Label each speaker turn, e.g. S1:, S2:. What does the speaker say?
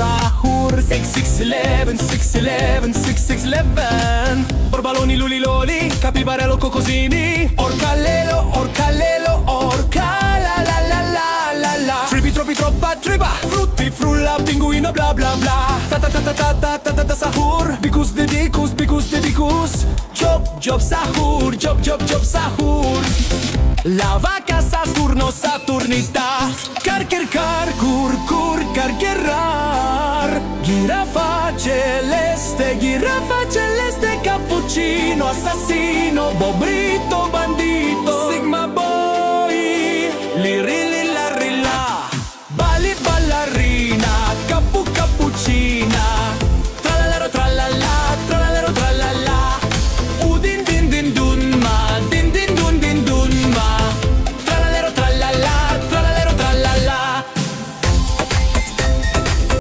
S1: sahur 6-6-11, 6-11, 6-6-11 Orbaloni, luliloli, capibarello, cocosini Orcalelo, orcalelo, orca la la la la la la Tripi, troppi, troppa, tripa Frutti, frulla, pinguino, bla bla bla Ta ta ta ta ta ta ta ta ta sahur Bicus de dicus, bicus de dicus Job, job, sahur, job, job, job, sahur La vaca Saturno, Saturnita Carcher, car, cur, cur, carcherar Ghirafa celeste, cappuccino Assassino, bobrito, bandito Sigma